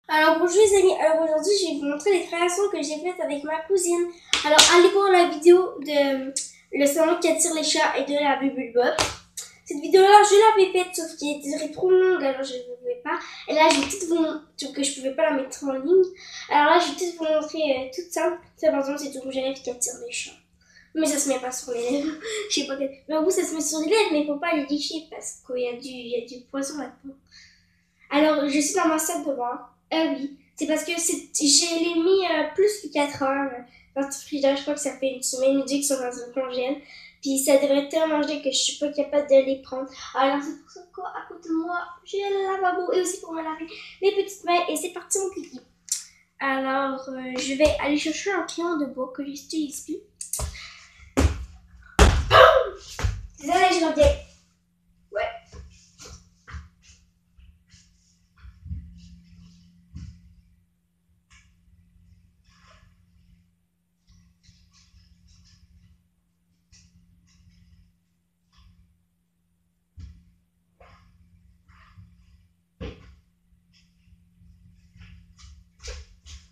Alors bonjour les amis, alors aujourd'hui je vais vous montrer les créations que j'ai faites avec ma cousine. Alors allez voir la vidéo de le salon qui attire les chats et de la Bubble Bob. Cette vidéo là je l'avais faite sauf qu'elle était trop longue alors je ne pouvais pas. Et là je vais tout vous montrer que je pouvais pas la mettre en ligne. Alors là je vais tout vous montrer toute simple. Ça par exemple c'est du rouge à lèvres qui attire les chats. Mais ça se met pas sur les lèvres. Je sais pas quel... Mais au bout ça se met sur les lèvres mais il faut pas les licher parce qu'il y a du poison là-dedans. Alors, je suis dans ma salle de bain. Ah oui, c'est parce que j'ai les mis plus que 4 heures dans le frigidaire. Je crois que ça fait une semaine ou deux qu'ils sont dans un congèle. Puis ça devrait tellement manger que je suis pas capable de les prendre. Alors c'est pour ça qu'à côté de moi, j'ai le lavabo et aussi pour me laver mes petites mains. Et c'est parti mon kiki. Alors, je vais aller chercher un crayon de bois que j'utilise plus. Désolée, je reviens. Ouais.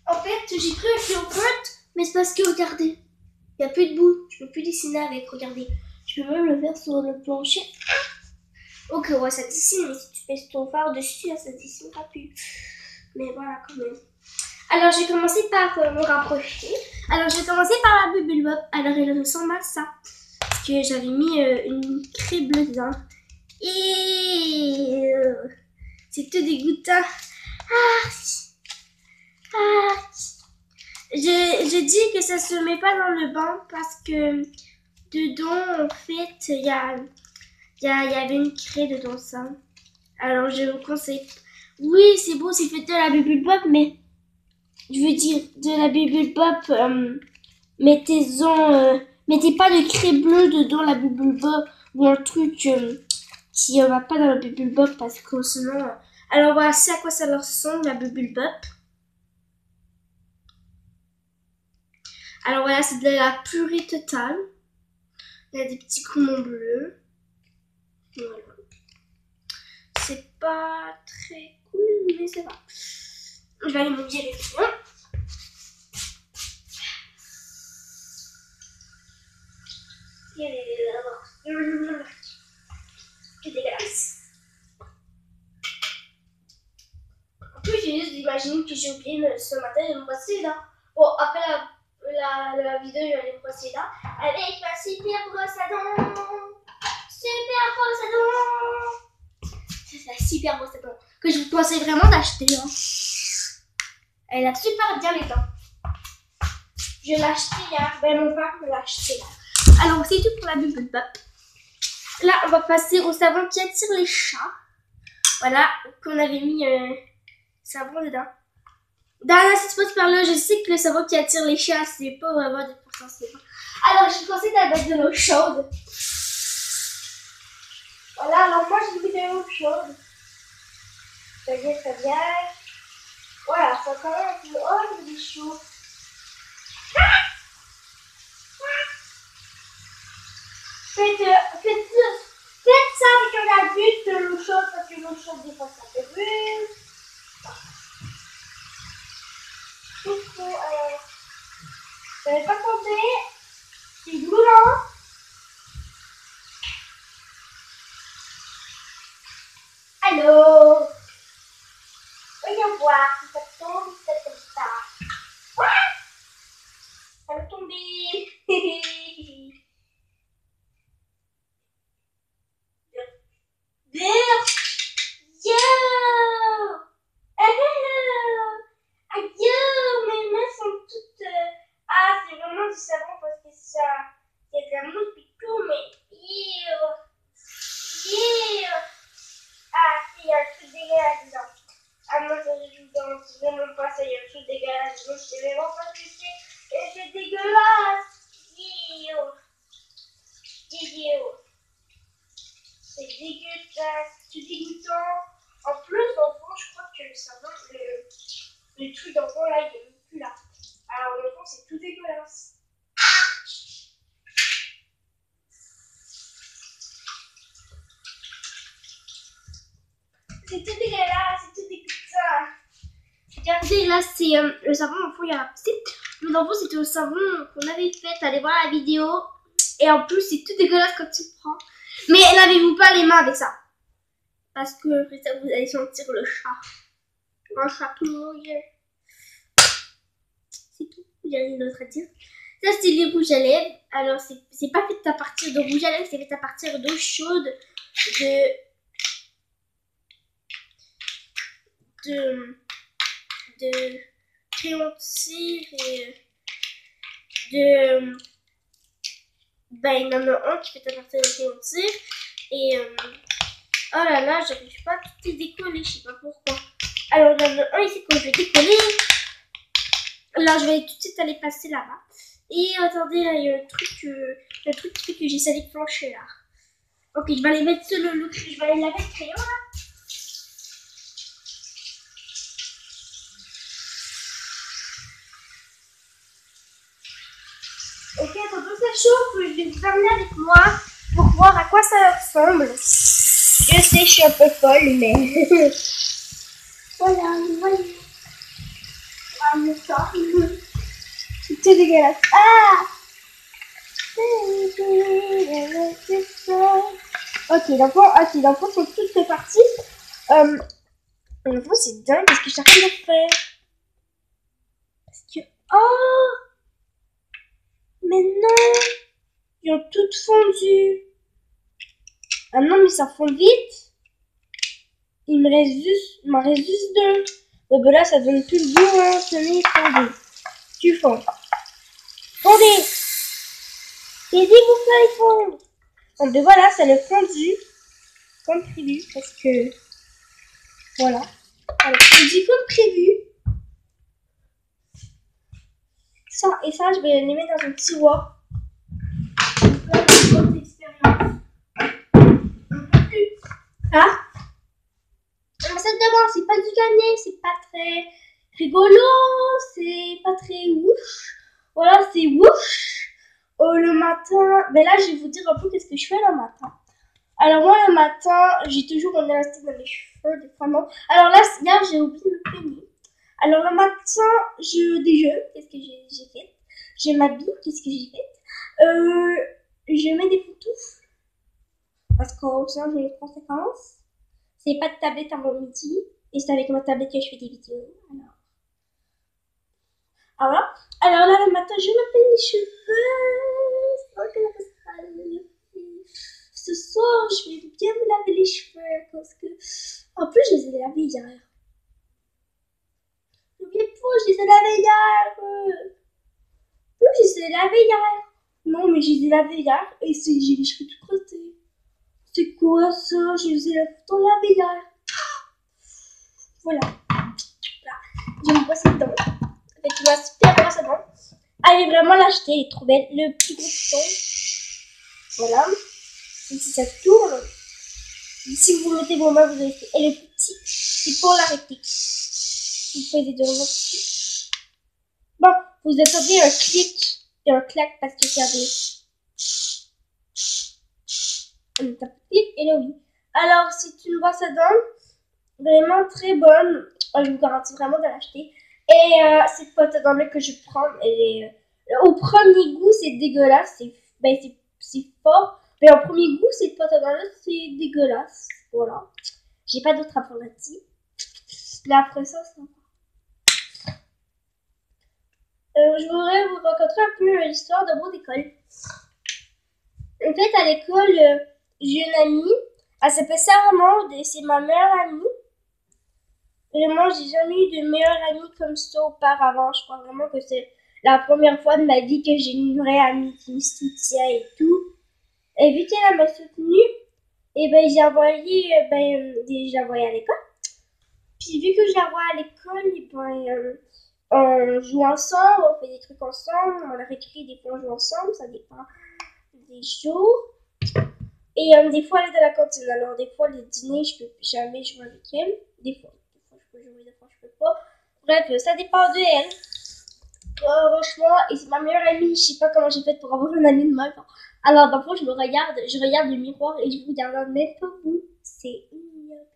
En fait, j'ai pris un crayon pointe, mais c'est parce que regardez, il n'y a plus de bout, je peux plus dessiner avec, regardez. Je peux même le faire sur le plancher. Ok, ouais, ça dessine, mais si tu pèses ton phare dessus, là, ça dessinera plus. Mais voilà, quand même. Alors, j'ai commencé par me rapprocher. Alors, j'ai commencé par la Bubble Bob. Alors, elle ressemble à ça. Parce que j'avais mis une craie bleue dedans. Et c'est tout dégoûtant. Ah, ah. J'ai dit que ça se met pas dans le banc parce que dedans, en fait, il y avait une craie dedans ça. Alors je vous conseille. Oui, c'est beau, c'est fait de la Bubble Pop, mais je veux dire, de la Bubble Pop, mettez pas de craie bleue dedans la Bubble Pop ou un truc qui va pas dans la Bubble Pop parce que sinon. Alors voilà, c'est à quoi ça leur ressemble la Bubble Pop. Alors voilà, c'est de la purée totale. Il y a des petits poumons bleus. Voilà. C'est pas très cool, mais c'est pas. Je vais aller mouiller les pieds. C'est dégueulasse. En plus, j'ai juste d'imaginer que j'ai oublié ce matin de me brosser les dents. Bon, après la vidéo, je vais aller me brosser les dents avec ma super brosse à dents. Super brosse à dents. C'est la super brosse à dents que je vous conseille vraiment d'acheter. Hein. Elle a super bien les dents. Je l'ai acheté hier. Ben, mon père me l'a acheté là. Alors, c'est tout pour la Bubble Pop. Là, on va passer au savon qui attire les chats. Voilà, qu'on avait mis savon dedans. Dana, si tu passes par là, je sais que le savon qui attire les chats, c'est pas vraiment des pourcents. Alors, je conseille de mettre de l'eau chaude. Voilà, alors moi, j'ai mis de l'eau chaude. Ça vient très bien. Voilà, ça quand même un peu... Oh, il est chaud. Faites ça avec un adulte, de l'eau chaude, parce que l'eau chaude, des fois, ça fait brûle. Vous n'avez pas compté? C'est brûlant. Allô? Voyons voir si ça tombe, si ça tombe pas. Quoi? Ça va tomber. Yo! Yo! Mes mains sont toutes... Ah, c'est vraiment du savon parce que ça... Il y a de la mousse et tout, mais... Ah, il y a un truc dégueulasse dedans. Ah non, ça je joue c'est vraiment pas ça, il y a un truc dégueulasse dedans, je sais vraiment pas ce que c'est. Et c'est dégueulasse. C'est dégueulasse, c'est dégoûtant. En plus, dans le fond, je crois que le savon, le truc dans le fond, là, il est même plus là. Alors, dans le fond, c'est tout dégueulasse. C'est tout dégueulasse, c'est tout dégoûtant. regardez, là, c'est le savon, en fond, il y a la poussée. Mais dans le fond, c'était le savon qu'on avait fait. Allez voir la vidéo. Et en plus, c'est tout dégueulasse quand tu le prends. Mais lavez-vous pas les mains avec ça. Parce que après ça, vous allez sentir le chat. Un chat tout mouillé. C'est tout. Il n'y a rien d'autre à dire. Ça, c'est les rouges à lèvres. Alors, c'est pas fait à partir de rouge à lèvres, c'est fait à partir d'eau chaude, de crayon de cire et ben, il y en a un qui fait à partir de crayon de cire. Et, oh là là, j'arrive pas à tout décoller, je sais pas pourquoi. Alors, il y en a un ici que je vais décoller. Là, je vais tout de suite aller passer là-bas. Et attendez, là, il y a un truc qui fait que j'ai salé de plancher, là. Ok, je vais aller mettre sur le look. Je vais aller laver le crayon, là. Ok, attends, ça chauffe. Je vais vous ramener avec moi pour voir à quoi ça ressemble. Je sais, je suis un peu folle, mais... voilà, voyez. Ah, mais ça... c'est tout dégueulasse. Ah! Ok, l'enfant sont toutes parties. L'enfant, c'est dingue parce que je t'arrête de faire. Parce que... oh! Mais non! Ils ont toutes fondu. Ah non, mais ça fond vite. Il m'en reste juste deux. Mais ben là, ça donne plus le goût, hein. Tenez, fondez. Tu fonds. Fondez! Aidez-vous pas les fondre. Donc ben voilà, ça le fondu. Comme prévu, parce que... voilà. Alors, fondu comme prévu. Ça et ça, je vais les mettre dans un tiroir. Bonne expérience. Ah? Ça d'abord, c'est pas du gagné, c'est pas très rigolo, c'est pas très wouch. Voilà, c'est wouch. Le matin, ben là, je vais vous dire un peu qu'est-ce que je fais le matin. Alors moi, le matin, j'ai toujours mon élastique dans les cheveux, des fois non. Alors là, hier, j'ai oublié de me peigner. Alors le matin, je déjeune, qu'est-ce que j'ai fait? Je m'habille, qu'est-ce que j'ai fait? Je mets des pantoufles, parce qu'au sinon j'ai des conséquences. C'est pas de tablette avant midi, et c'est avec ma tablette que je fais des vidéos. Alors là, le matin, je me peigne les cheveux. Ce soir, je vais bien me laver les cheveux, parce que... en plus, je les ai lavés hier. N'oubliez pas, je les ai lavés hier. Oui, je les ai lavés hier. Non, mais je les ai lavés hier, et j'ai les cheveux tout crottés. C'est quoi ça? Je les ai lavés hier. Voilà. J'ai une brosse à dents. Avec ma super brosse à dents. Allez vraiment l'acheter, elle est trop belle. Le plus gros bouton. Voilà. Et si ça tourne, si vous mettez vos mains, vous allez faire. Et le petit, c'est pour la rectique. Vous pouvez les deux dessus. Bon, vous attendez un clic et un clac parce que regardez. On tape clic et là oui. Alors, c'est une brosse à dents vraiment très bonne. Je vous garantis vraiment de l'acheter. Et cette pâte à dents que je prends, au premier goût, c'est dégueulasse. C'est fort. Mais au premier goût, cette pâte à dents c'est dégueulasse. Voilà. J'ai pas d'autre alternative. Mais après ça, c'est sympa. Je voudrais vous raconter un peu l'histoire de mon école. En fait, à l'école, j'ai une amie. Elle s'appelle Sarah Maud et c'est ma meilleure amie. Vraiment, j'ai jamais eu de meilleure amie comme ça auparavant. Je crois vraiment que c'est la première fois de ma vie que j'ai une vraie amie qui me soutient et tout. Et vu qu'elle m'a soutenue, et ben j'ai envoyé à l'école. Puis vu que je la vois à l'école, et ben on joue ensemble, on fait des trucs ensemble, on a récré des fois on joue ensemble, ça dépend des jours. Et des fois elle est dans la cantine, alors des fois les dîners je peux jamais jouer avec elle, des fois je peux jouer, des fois je peux pas. Bref, ça dépend de elle. Franchement, et c'est ma meilleure amie, je sais pas comment j'ai fait pour avoir une amie de mal. Alors d'un coup je regarde le miroir et je vous regarde même pas vous, c'est ignoble.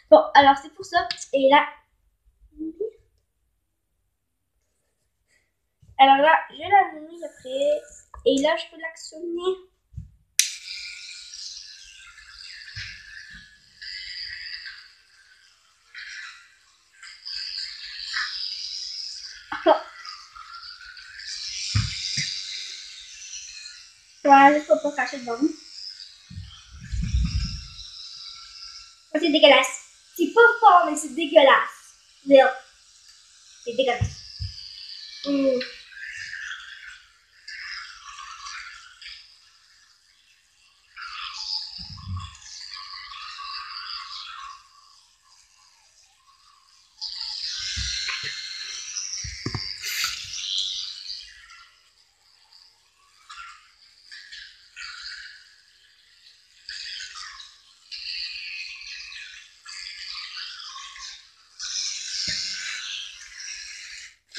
Bon, alors c'est pour ça. Et là, alors là, je la mis après. Et là, je peux l'actionner. Voilà, juste pour pas cracher devant vous. C'est dégueulasse. C'est pas fort, mais c'est dégueulasse. C'est dégueulasse. Mmh.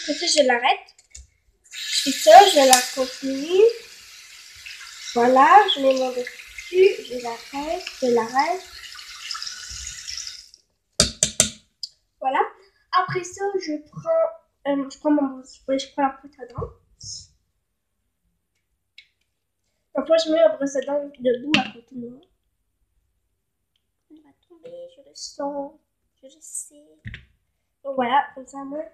Après ça, je l'arrête. Je fais ça, je la continue. Voilà, je mets mon dessus, je l'arrête. Voilà. Après ça, je prends mon je prends la brosse à dents. Parfois, je mets la brosse à dents debout à côté de moi. Elle va tomber, je le sens, je le sais. Donc voilà, comme ça, moi,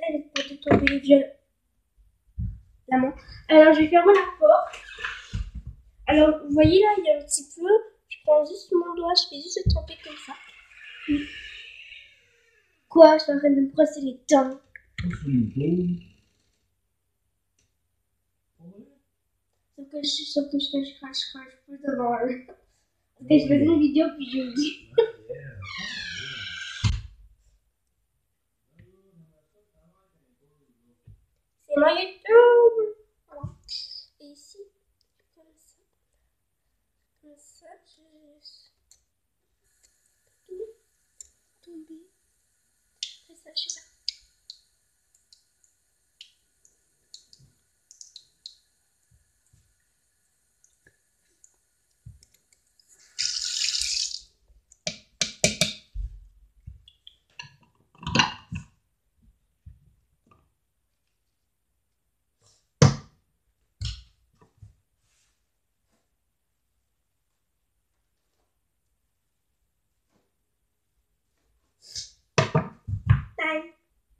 elle est pour tout tomber violemment. Alors, je vais fermer la porte. Alors, vous voyez là, il y a un petit peu. Je prends juste mon doigt, je fais juste le tremper comme ça. Quoi? Je suis en train de me brosser les dents. Sauf que je crache plus devant eux. Parce que je faisais une vidéo puis j'ai oublié. C'est moi YouTube. Voilà. Et ici, comme ça, je laisse tomber. Après ça, je sais pas.